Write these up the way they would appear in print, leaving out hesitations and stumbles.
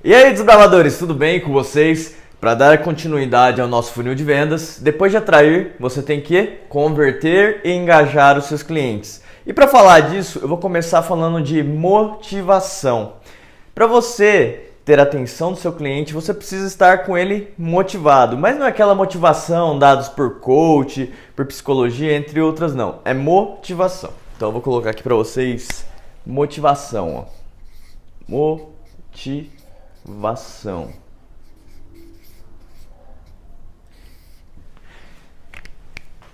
E aí, desbravadores, tudo bem com vocês? Para dar continuidade ao nosso funil de vendas, depois de atrair, você tem que converter e engajar os seus clientes. E para falar disso, eu vou começar falando de motivação. Para você ter a atenção do seu cliente, você precisa estar com ele motivado. Mas não é aquela motivação dados por coach, por psicologia, entre outras não. É motivação. Então eu vou colocar aqui para vocês motivação. Motivação.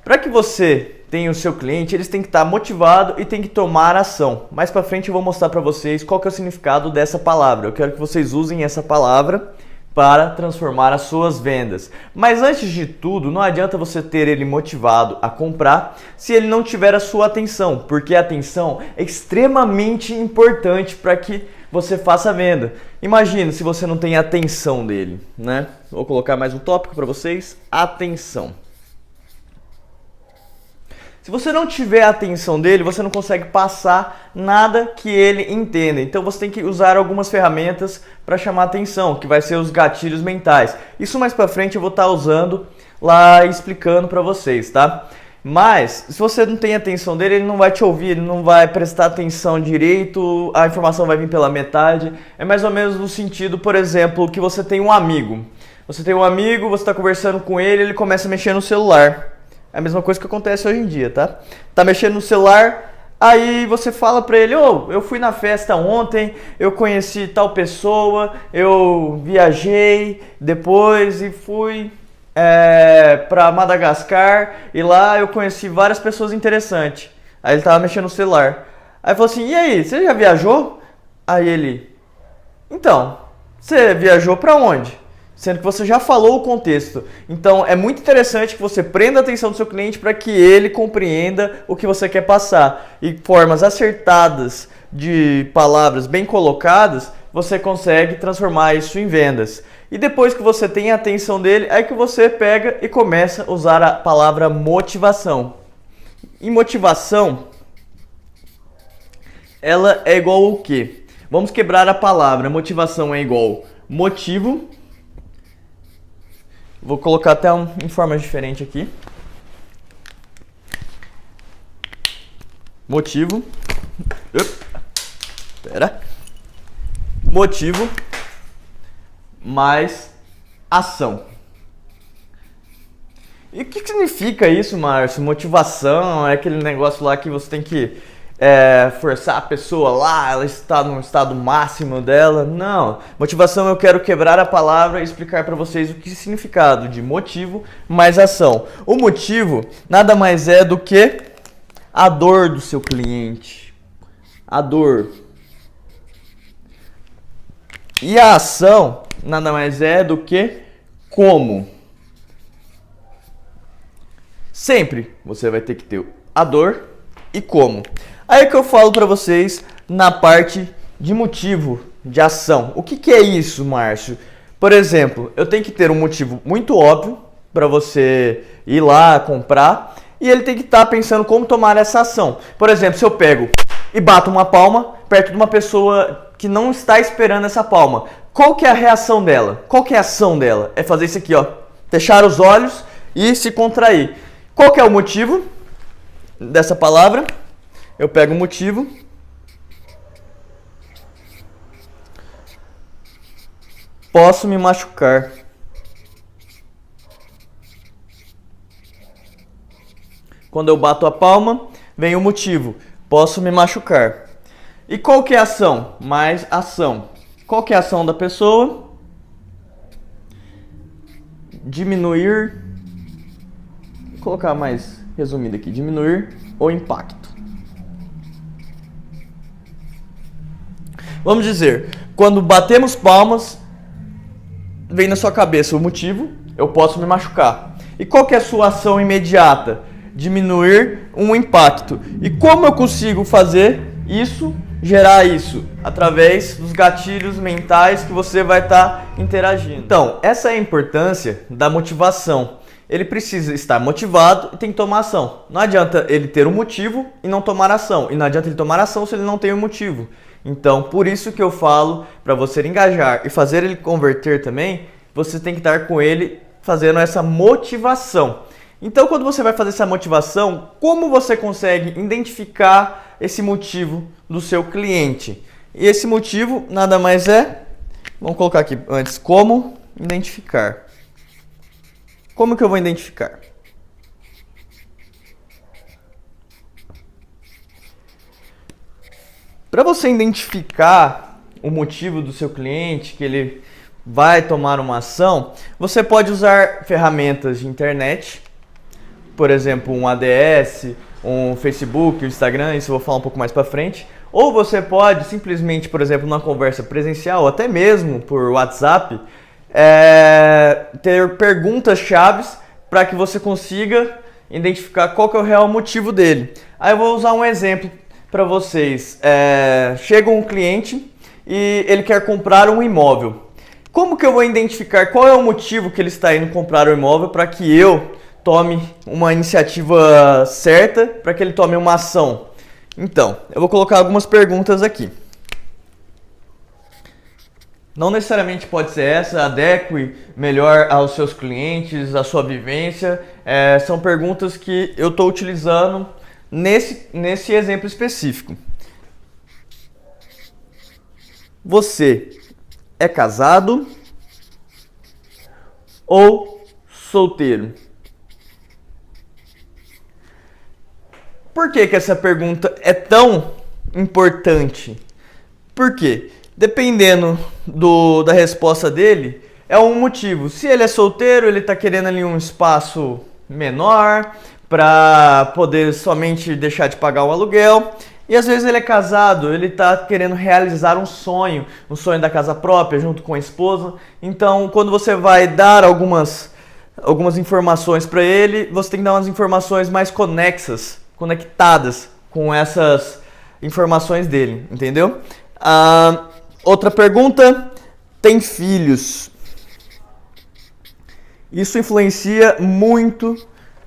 Para que você tenha o seu cliente, eles têm que estar motivado e tem que tomar ação. Mais para frente eu vou mostrar para vocês qual que é o significado dessa palavra. Eu quero que vocês usem essa palavra para transformar as suas vendas. Mas antes de tudo, não adianta você ter ele motivado a comprar se ele não tiver a sua atenção, porque a atenção é extremamente importante para que você faça a venda. Imagina se você não tem a atenção dele, né? Vou colocar mais um tópico para vocês: atenção. Se você não tiver a atenção dele, você não consegue passar nada que ele entenda. Então você tem que usar algumas ferramentas para chamar a atenção, que vai ser os gatilhos mentais. Isso mais para frente eu vou estar usando lá explicando para vocês, tá? Mas se você não tem a atenção dele, ele não vai te ouvir, ele não vai prestar atenção direito, a informação vai vir pela metade. É mais ou menos no sentido, por exemplo, que você tem um amigo. Você tem um amigo, você está conversando com ele, ele começa a mexer no celular. É a mesma coisa que acontece hoje em dia, tá? Tá mexendo no celular, aí você fala pra ele: eu fui na festa ontem, eu conheci tal pessoa, eu viajei depois e fui pra Madagascar e lá eu conheci várias pessoas interessantes. Aí ele tava mexendo no celular. Aí falou assim: e aí, você já viajou? Aí ele: então, você viajou pra onde? Sendo que você já falou o contexto. Então é muito interessante que você prenda a atenção do seu cliente para que ele compreenda o que você quer passar. E formas acertadas de palavras bem colocadas, você consegue transformar isso em vendas. E depois que você tem a atenção dele, é que você pega e começa a usar a palavra motivação. E motivação, ela é igual ao quê? Vamos quebrar a palavra. Motivação é igual motivo. Vou colocar até em forma diferente aqui. Motivo. Motivo mais ação. E o que significa isso, Márcio? Motivação é aquele negócio lá que você tem que forçar a pessoa lá, ela está no estado máximo dela. Não, motivação eu quero quebrar a palavra e explicar para vocês o que é o significado de motivo mais ação. O motivo nada mais é do que a dor do seu cliente, a dor. E a ação nada mais é do que como. Sempre você vai ter que ter a dor e como. Aí é que eu falo para vocês na parte de motivo, de ação. O que é isso, Márcio? Por exemplo, eu tenho que ter um motivo muito óbvio para você ir lá comprar e ele tem que estar pensando como tomar essa ação. Por exemplo, se eu pego e bato uma palma perto de uma pessoa que não está esperando essa palma, qual que é a reação dela? Qual que é a ação dela? É fazer isso aqui, ó, fechar os olhos e se contrair. Qual que é o motivo dessa palavra? Eu pego o motivo. Posso me machucar. Quando eu bato a palma, vem o motivo. Posso me machucar. E qual que é a ação? Mais ação. Qual que é a ação da pessoa? Diminuir. Vou colocar mais resumido aqui. Diminuir o impacto. Vamos dizer, quando batemos palmas, vem na sua cabeça o motivo: eu posso me machucar. E qual que é a sua ação imediata? Diminuir um impacto. E como eu consigo fazer isso, gerar isso? Através dos gatilhos mentais que você vai estar interagindo. Então, essa é a importância da motivação. Ele precisa estar motivado e tem que tomar ação. Não adianta ele ter um motivo e não tomar ação. E não adianta ele tomar ação se ele não tem um motivo. Então, por isso que eu falo, para você engajar e fazer ele converter também, você tem que estar com ele fazendo essa motivação. Então, quando você vai fazer essa motivação, como você consegue identificar esse motivo do seu cliente? E esse motivo nada mais é, vamos colocar aqui antes, como identificar. Como que eu vou identificar? Para você identificar o motivo do seu cliente, que ele vai tomar uma ação, você pode usar ferramentas de internet, por exemplo, um ADS, um Facebook, um Instagram, isso eu vou falar um pouco mais para frente. Ou você pode simplesmente, por exemplo, numa conversa presencial, ou até mesmo por WhatsApp, ter perguntas-chave para que você consiga identificar qual que é o real motivo dele. Aí eu vou usar um exemplo para vocês. Chega um cliente e ele quer comprar um imóvel. Como que eu vou identificar qual é o motivo que ele está indo comprar o imóvel para que eu tome uma iniciativa certa, para que ele tome uma ação? Então, eu vou colocar algumas perguntas aqui. Não necessariamente pode ser essa, adeque melhor aos seus clientes, à sua vivência. São perguntas que eu estou utilizando nesse exemplo específico. Você é casado ou solteiro? Por que essa pergunta é tão importante? Por quê? Dependendo da resposta dele, é um motivo. Se ele é solteiro, ele está querendo ali um espaço menor para poder somente deixar de pagar o aluguel. E às vezes ele é casado, ele está querendo realizar um sonho da casa própria junto com a esposa. Então, quando você vai dar algumas informações para ele, você tem que dar umas informações mais conectadas com essas informações dele, entendeu? Outra pergunta, tem filhos? Isso influencia muito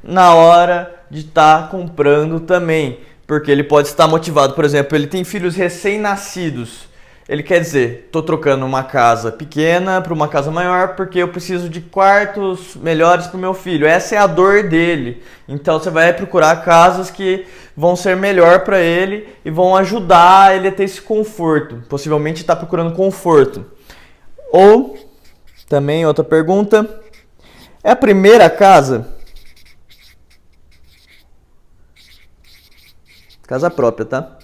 na hora de estar comprando também, porque ele pode estar motivado, por exemplo, ele tem filhos recém-nascidos. Ele quer dizer, estou trocando uma casa pequena para uma casa maior porque eu preciso de quartos melhores para o meu filho. Essa é a dor dele. Então você vai procurar casas que vão ser melhor para ele e vão ajudar ele a ter esse conforto. Possivelmente está procurando conforto. Ou, também outra pergunta, é a primeira casa? Casa própria, tá?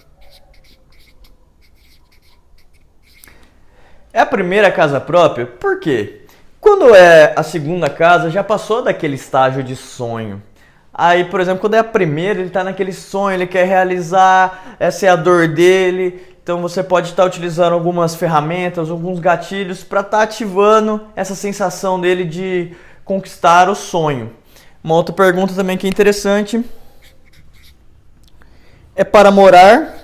É a primeira casa própria? Por quê? Quando é a segunda casa, já passou daquele estágio de sonho. Aí, por exemplo, quando é a primeira, ele está naquele sonho, ele quer realizar, essa é a dor dele. Então você pode estar utilizando algumas ferramentas, alguns gatilhos para estar ativando essa sensação dele de conquistar o sonho. Uma outra pergunta também que é interessante. É para morar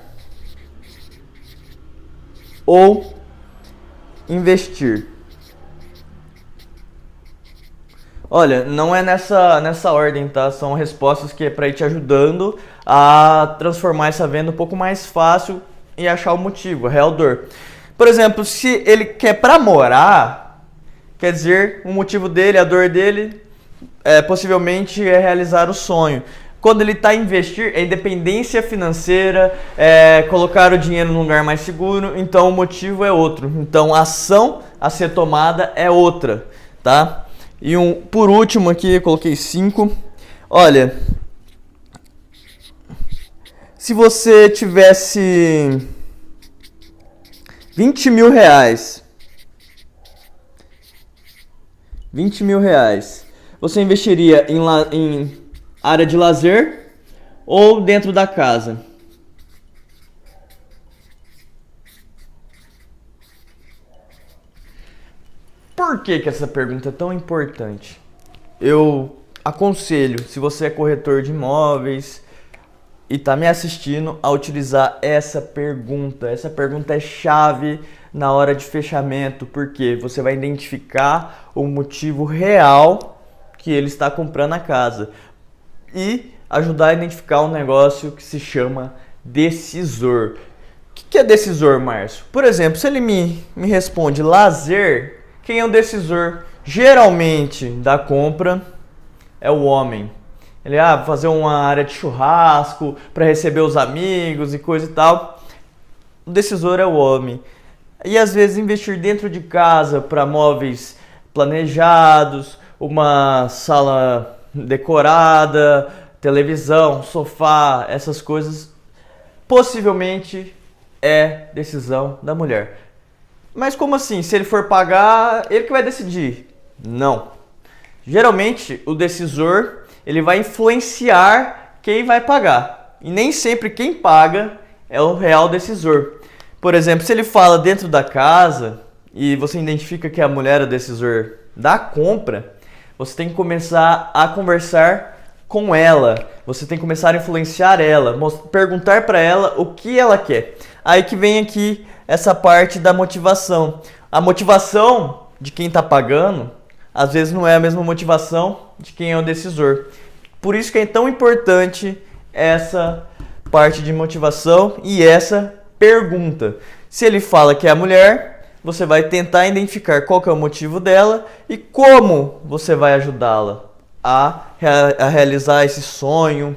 ou investir? Olha, não é nessa ordem, tá? São respostas que é para ir te ajudando a transformar essa venda um pouco mais fácil e achar o motivo, a real dor. Por exemplo, se ele quer para morar, quer dizer, o motivo dele, a dor dele, possivelmente é realizar o sonho. Quando ele está a investir, é independência financeira, colocar o dinheiro num lugar mais seguro, então o motivo é outro. Então a ação a ser tomada é outra, tá? E por último aqui, eu coloquei 5. Olha, se você tivesse 20 mil reais, você investiria em área de lazer ou dentro da casa? Por que essa pergunta é tão importante? Eu aconselho, se você é corretor de imóveis e está me assistindo, a utilizar essa pergunta. Essa pergunta é chave na hora de fechamento, porque você vai identificar o motivo real que ele está comprando a casa e ajudar a identificar um negócio que se chama decisor. Que é decisor, Márcio? Por exemplo, se ele me responde lazer, quem é o decisor geralmente da compra é o homem. Ele vai fazer uma área de churrasco para receber os amigos e coisa e tal. O decisor é o homem. E às vezes investir dentro de casa para móveis planejados, uma sala decorada, televisão, sofá, essas coisas, possivelmente é decisão da mulher. Mas como assim? Se ele for pagar, ele que vai decidir? Não. Geralmente o decisor ele vai influenciar quem vai pagar. E nem sempre quem paga é o real decisor. Por exemplo, se ele fala dentro da casa e você identifica que a mulher é o decisor da compra, você tem que começar a conversar com ela. Você tem que começar a influenciar ela, perguntar para ela o que ela quer. Aí que vem aqui essa parte da motivação. A motivação de quem está pagando, às vezes não é a mesma motivação de quem é o decisor. Por isso que é tão importante essa parte de motivação e essa pergunta. Se ele fala que é a mulher, você vai tentar identificar qual que é o motivo dela e como você vai ajudá-la a realizar esse sonho,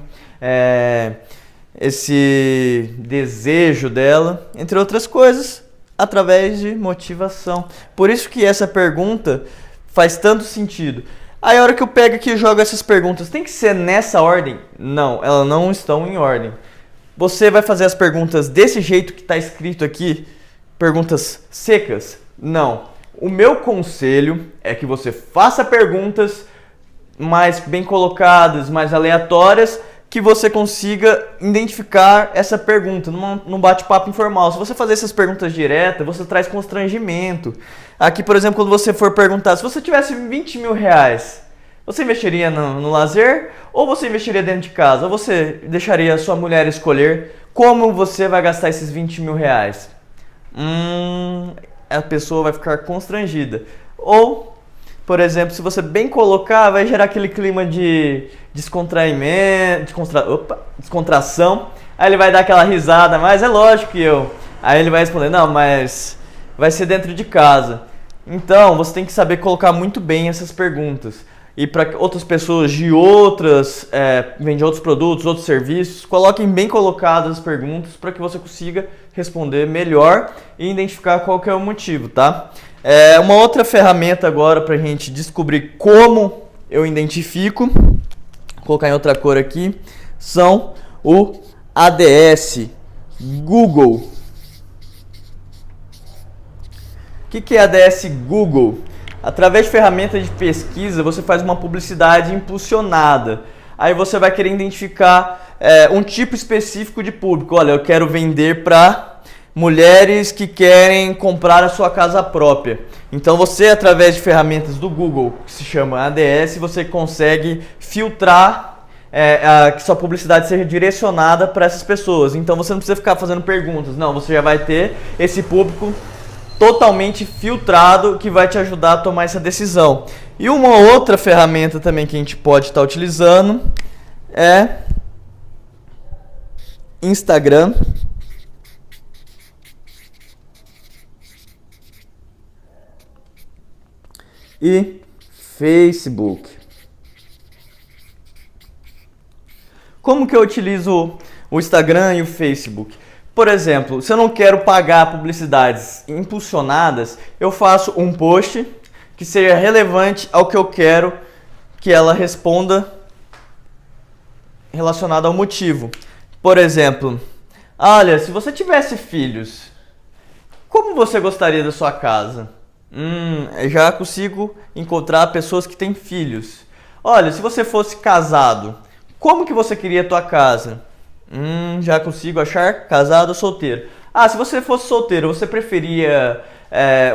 esse desejo dela, entre outras coisas, através de motivação. Por isso que essa pergunta faz tanto sentido. Aí a hora que eu pego aqui e jogo essas perguntas, tem que ser nessa ordem? Não, elas não estão em ordem. Você vai fazer as perguntas desse jeito que está escrito aqui, perguntas secas? Não. O meu conselho é que você faça perguntas mais bem colocadas, mais aleatórias, que você consiga identificar essa pergunta num bate-papo informal. Se você fazer essas perguntas diretas, você traz constrangimento. Aqui, por exemplo, quando você for perguntar, se você tivesse 20 mil reais, você investiria no lazer ou você investiria dentro de casa? Ou você deixaria a sua mulher escolher como você vai gastar esses 20 mil reais? A pessoa vai ficar constrangida. Ou, por exemplo, se você bem colocar, vai gerar aquele clima de descontração. Aí ele vai dar aquela risada, mas é lógico que eu. Aí ele vai responder, não, mas vai ser dentro de casa. Então, você tem que saber colocar muito bem essas perguntas. E para outras pessoas de vendem outros produtos, outros serviços, coloquem bem colocadas as perguntas para que você consiga responder melhor e identificar qual que é o motivo, tá? Uma outra ferramenta agora para a gente descobrir como eu identifico, vou colocar em outra cor aqui, são o ADS, Google. O que é ADS Google? Através de ferramentas de pesquisa, você faz uma publicidade impulsionada. Aí você vai querer identificar um tipo específico de público. Olha, eu quero vender para mulheres que querem comprar a sua casa própria. Então você, através de ferramentas do Google, que se chama ADS, você consegue filtrar que sua publicidade seja direcionada para essas pessoas. Então você não precisa ficar fazendo perguntas. Não, você já vai ter esse público totalmente filtrado que vai te ajudar a tomar essa decisão. E uma outra ferramenta também que a gente pode estar utilizando é Instagram e Facebook. Como que eu utilizo o Instagram e o Facebook? Por exemplo, se eu não quero pagar publicidades impulsionadas, eu faço um post que seja relevante ao que eu quero que ela responda relacionado ao motivo. Por exemplo, olha, se você tivesse filhos, como você gostaria da sua casa? Eu já consigo encontrar pessoas que têm filhos. Olha, se você fosse casado, como que você queria a tua casa? Já consigo achar casado ou solteiro. Se você fosse solteiro, você preferia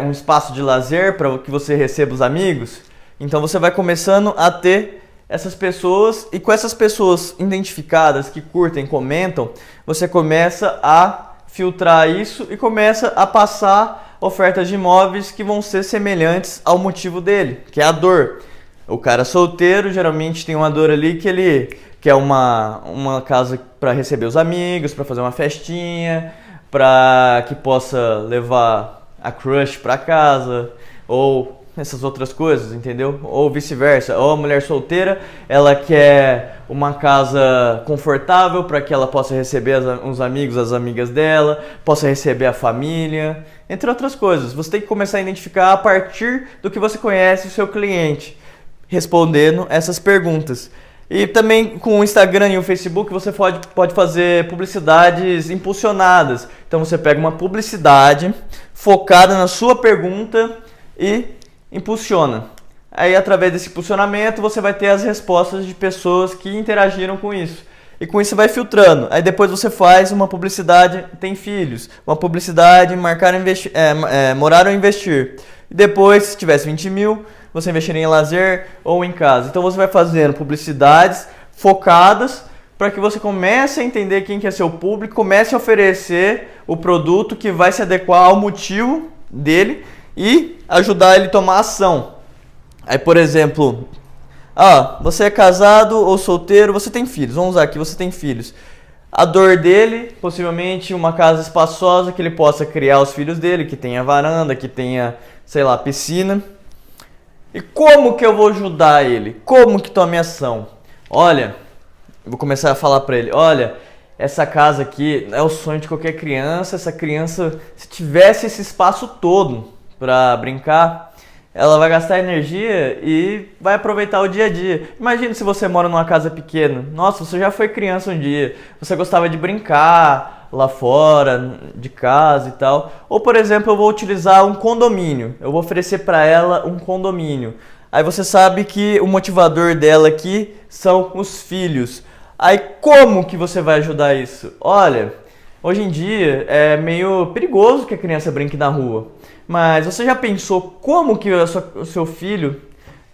um espaço de lazer para que você receba os amigos? Então você vai começando a ter essas pessoas, e com essas pessoas identificadas que curtem, comentam, você começa a filtrar isso e começa a passar ofertas de imóveis que vão ser semelhantes ao motivo dele, que é a dor. O cara solteiro geralmente tem uma dor ali que ele quer uma casa para receber os amigos, para fazer uma festinha, para que possa levar a crush para casa ou essas outras coisas, entendeu? Ou vice-versa. Ou a mulher solteira, ela quer uma casa confortável para que ela possa receber os amigos, as amigas dela, possa receber a família, entre outras coisas. Você tem que começar a identificar a partir do que você conhece o seu cliente, respondendo essas perguntas. E também com o Instagram e o Facebook você pode fazer publicidades impulsionadas. Então você pega uma publicidade focada na sua pergunta e impulsiona. Aí através desse impulsionamento você vai ter as respostas de pessoas que interagiram com isso. E com isso vai filtrando. Aí depois você faz uma publicidade, tem filhos. Uma publicidade, morar ou investir. E depois, se tivesse 20 mil, você investiria em lazer ou em casa. Então você vai fazendo publicidades focadas para que você comece a entender quem que é seu público, comece a oferecer o produto que vai se adequar ao motivo dele e ajudar ele a tomar ação. Aí, por exemplo, você é casado ou solteiro, você tem filhos. Vamos usar aqui, você tem filhos. A dor dele, possivelmente uma casa espaçosa que ele possa criar os filhos dele, que tenha varanda, que tenha, sei lá, piscina. E como que eu vou ajudar ele? Como que tome ação? Olha, eu vou começar a falar pra ele, olha, essa casa aqui é o sonho de qualquer criança. Essa criança, se tivesse esse espaço todo para brincar, ela vai gastar energia e vai aproveitar o dia a dia. Imagina se você mora numa casa pequena. Nossa, você já foi criança um dia, você gostava de brincar lá fora de casa e tal. Ou, por exemplo, eu vou utilizar um condomínio. Eu vou oferecer para ela um condomínio. Aí você sabe que o motivador dela aqui são os filhos. Aí como que você vai ajudar isso? Olha, hoje em dia é meio perigoso que a criança brinque na rua. Mas você já pensou como que o seu filho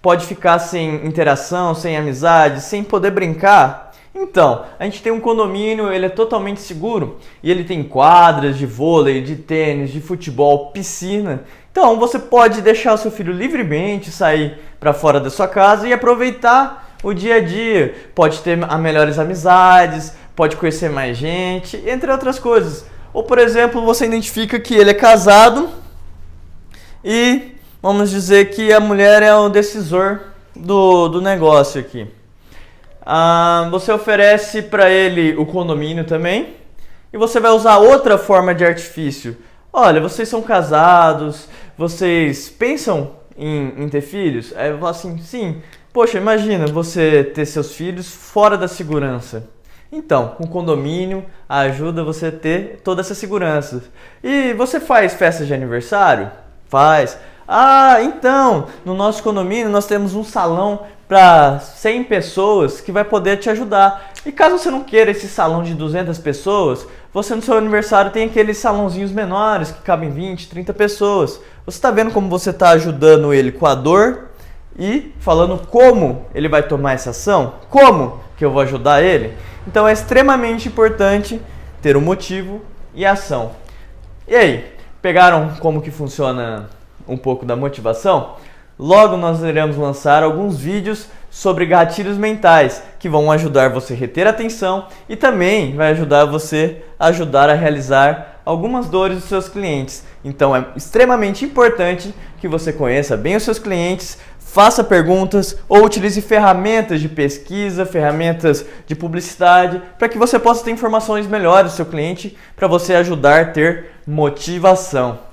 pode ficar sem interação, sem amizade, sem poder brincar? Então, a gente tem um condomínio, ele é totalmente seguro e ele tem quadras de vôlei, de tênis, de futebol, piscina. Então, você pode deixar o seu filho livremente sair para fora da sua casa e aproveitar o dia a dia. Pode ter melhores amizades, pode conhecer mais gente, entre outras coisas. Ou, por exemplo, você identifica que ele é casado e vamos dizer que a mulher é o decisor do negócio aqui. Você oferece para ele o condomínio também e você vai usar outra forma de artifício. Olha, vocês são casados, vocês pensam em ter filhos? Aí eu falo assim, sim. Poxa, imagina você ter seus filhos fora da segurança. Então, com condomínio ajuda você a ter toda essa segurança. E você faz festa de aniversário? Faz. Então, no nosso condomínio nós temos um salão para 100 pessoas que vai poder te ajudar. E caso você não queira esse salão de 200 pessoas, você no seu aniversário tem aqueles salãozinhos menores que cabem 20, 30 pessoas. Você está vendo como você está ajudando ele com a dor e falando como ele vai tomar essa ação? Como que eu vou ajudar ele? Então é extremamente importante ter um motivo e ação. E aí, pegaram como que funciona um pouco da motivação? Logo nós iremos lançar alguns vídeos sobre gatilhos mentais que vão ajudar você a reter a atenção e também vai ajudar você a realizar algumas dores dos seus clientes. Então é extremamente importante que você conheça bem os seus clientes, faça perguntas ou utilize ferramentas de pesquisa, ferramentas de publicidade para que você possa ter informações melhores do seu cliente para você ajudar a ter motivação.